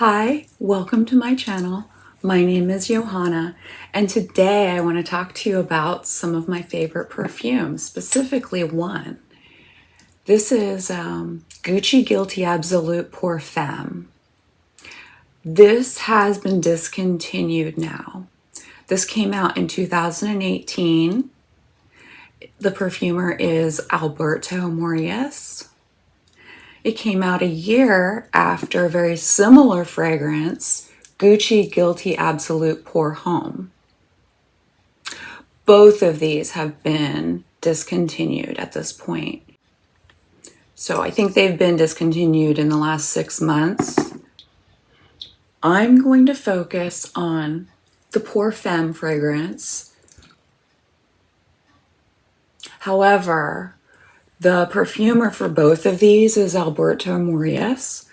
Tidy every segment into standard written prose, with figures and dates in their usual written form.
Hi, welcome to my channel. My name is Johanna, and today I want to talk to you about some of my favorite perfumes, specifically one. This is Gucci Guilty Absolute Pour Femme. This has been discontinued now. This came out in 2018. The perfumer is Alberto Morillas. It came out a year after a very similar fragrance, Gucci Guilty Absolute Pour Homme. Both of these have been discontinued at this point. So I think they've been discontinued in the last 6 months. I'm going to focus on the Pour Femme fragrance. However, the perfumer for both of these is Alberto Morillas.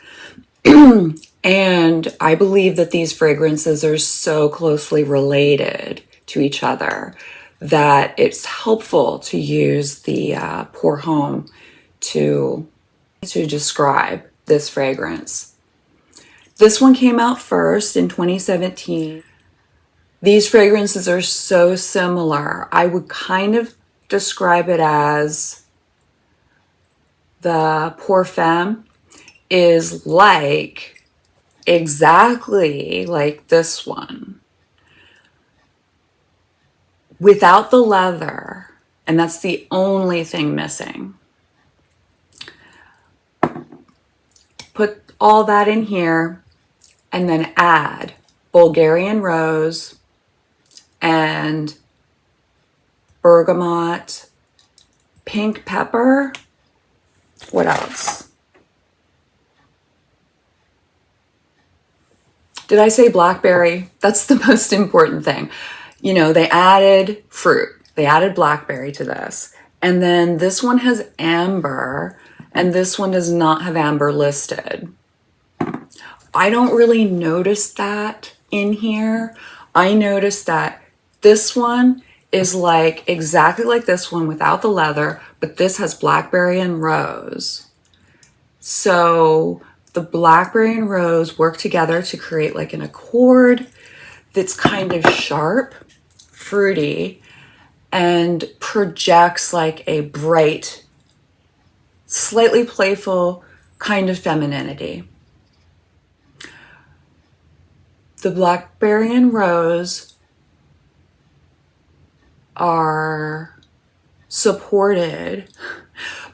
And I believe that these fragrances are so closely related to each other that it's helpful to use the Pour Homme to describe this fragrance. This one came out first in 2017. These fragrances are so similar. I would kind of describe it as the Pour Femme is exactly like this one without the leather, and that's the only thing missing. Put all that in here and then add Bulgarian rose and bergamot, pink pepper. What else? Did I say blackberry? That's the most important thing. You know, they added fruit. They added blackberry to this. And then this one has amber, and this one does not have amber listed. I don't really notice that in here. I noticed that this one is exactly like this one without the leather, but this has blackberry and rose. So the blackberry and rose work together to create like an accord that's kind of sharp, fruity, and projects like a bright, slightly playful kind of femininity. The blackberry and rose are supported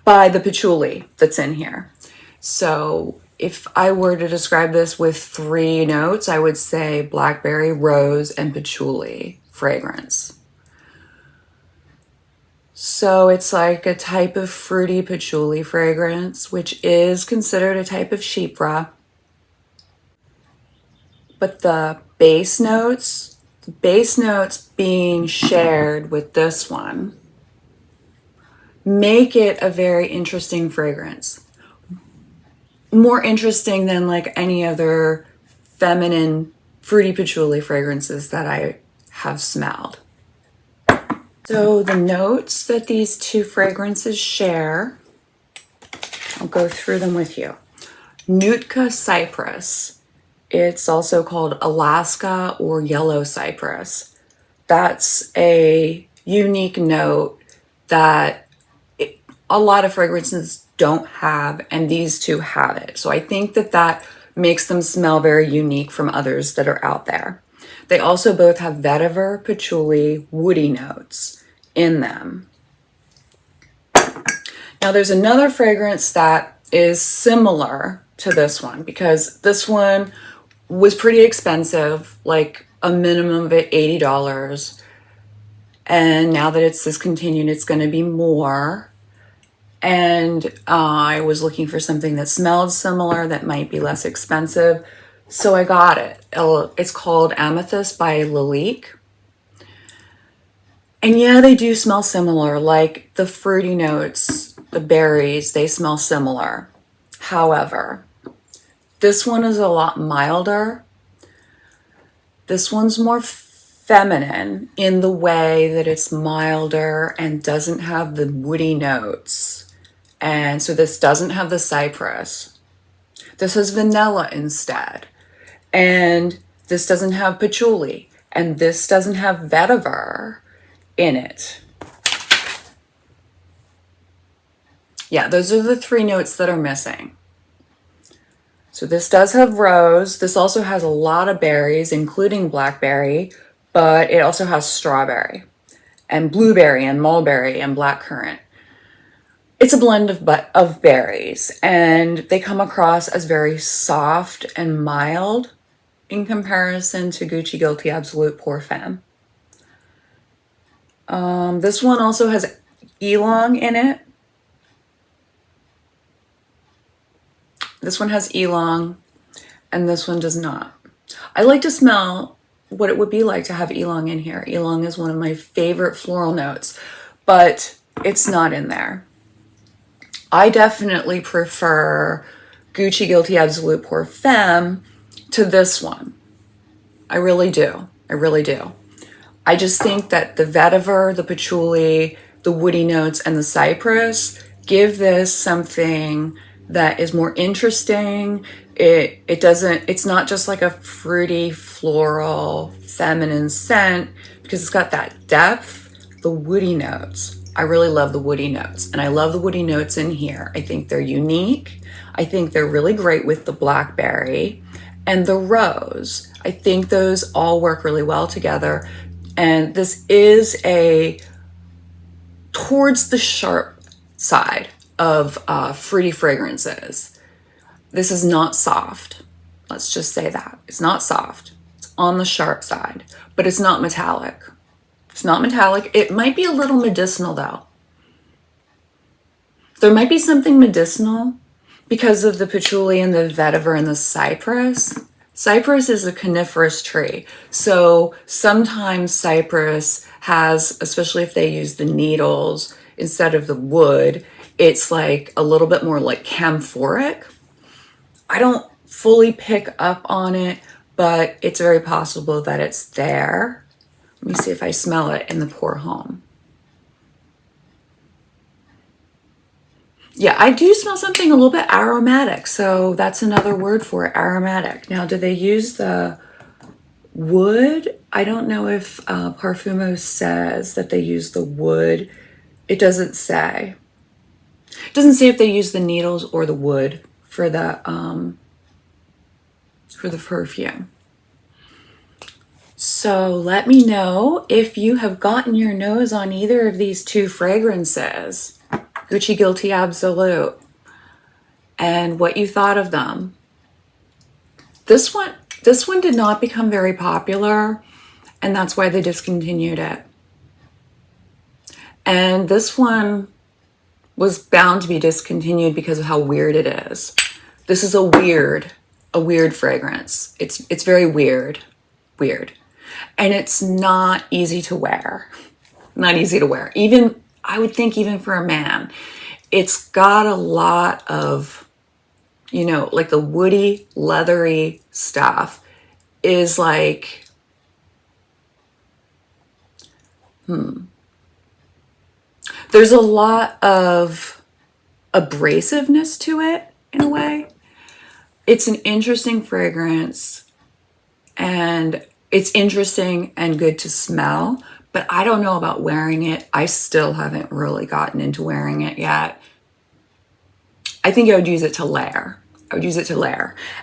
by the patchouli that's in here. So if I were to describe this with 3 notes, I would say blackberry, rose, and patchouli fragrance. So it's like a type of fruity patchouli fragrance, which is considered a type of chypre. But the base notes being shared with this one make it a very interesting fragrance. More interesting than like any other feminine fruity patchouli fragrances that I have smelled. So the notes that these 2 fragrances share, I'll go through them with you. Nootka cypress. It's also called Alaska or yellow cypress. That's a unique note that a lot of fragrances don't have, and these 2 have it. So I think that makes them smell very unique from others that are out there. They also both have vetiver, patchouli, woody notes in them. Now there's another fragrance that is similar to this one, because this one was pretty expensive, like a minimum of $80. And now that it's discontinued, it's going to be more. And I was looking for something that smelled similar, that might be less expensive. So I got it. It's called Amethyst by Lalique. And yeah, they do smell similar, like the fruity notes, the berries, they smell similar. However, this one is a lot milder. This one's more feminine in the way that it's milder and doesn't have the woody notes. And so this doesn't have the cypress. This has vanilla instead. And this doesn't have patchouli. And this doesn't have vetiver in it. Yeah, those are the 3 notes that are missing. So this does have rose. This also has a lot of berries, including blackberry, but it also has strawberry and blueberry and mulberry and blackcurrant. It's a blend of berries, and they come across as very soft and mild in comparison to Gucci Guilty Absolute Pour Femme. This one also has ylang in it. This one has ylang, and this one does not. I like to smell what it would be like to have ylang in here. Ylang is one of my favorite floral notes, but it's not in there. I definitely prefer Gucci Guilty Absolute Pour Femme to this one. I really do. I really do. I just think that the vetiver, the patchouli, the woody notes, and the cypress give this something that is more interesting. It's not just like a fruity, floral, feminine scent, because it's got that depth, the woody notes. I really love the woody notes, and I love the woody notes in here. I think they're unique. I think they're really great with the blackberry and the rose. I think those all work really well together. And this is towards the sharp side of fruity fragrances. This is not soft. Let's just say that. It's not soft. It's on the sharp side, but it's not metallic. It's not metallic. It might be a little medicinal though. There might be something medicinal because of the patchouli and the vetiver and the cypress. Cypress is a coniferous tree. So sometimes cypress has, especially if they use the needles instead of the wood, it's like a little bit more like camphoric. I don't fully pick up on it, but it's very possible that it's there. Let me see if I smell it in the Pour Homme. Yeah, I do smell something a little bit aromatic. So that's another word for it, aromatic. Now, do they use the wood? I don't know if Parfumo says that they use the wood. It doesn't say. It doesn't say if they use the needles or the wood for the perfume. So let me know if you have gotten your nose on either of these 2 fragrances, Gucci Guilty Absolute, and what you thought of them. This one did not become very popular, and that's why they discontinued it. And this one was bound to be discontinued because of how weird it is. This is a weird fragrance. It's very weird. And it's not easy to wear. Not easy to wear. Even, I would think even for a man. It's got a lot of, like the woody, leathery stuff is like, there's a lot of abrasiveness to it in a way. It's an interesting fragrance, and it's interesting and good to smell, but I don't know about wearing it. I still haven't really gotten into wearing it yet. I think I would use it to layer.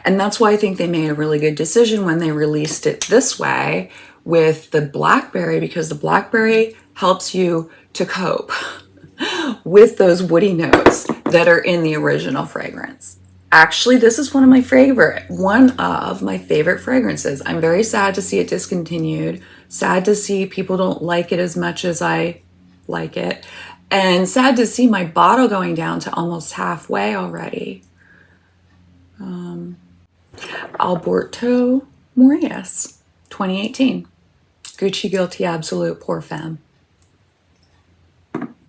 And that's why I think they made a really good decision when they released it this way with the blackberry, because the blackberry helps you to cope with those woody notes that are in the original fragrance. Actually, this is one of my favorite fragrances. I'm very sad to see it discontinued. Sad to see people don't like it as much as I like it. And sad to see my bottle going down to almost halfway already. Alberto Morillas, 2018. Gucci Guilty Absolute Pour Femme.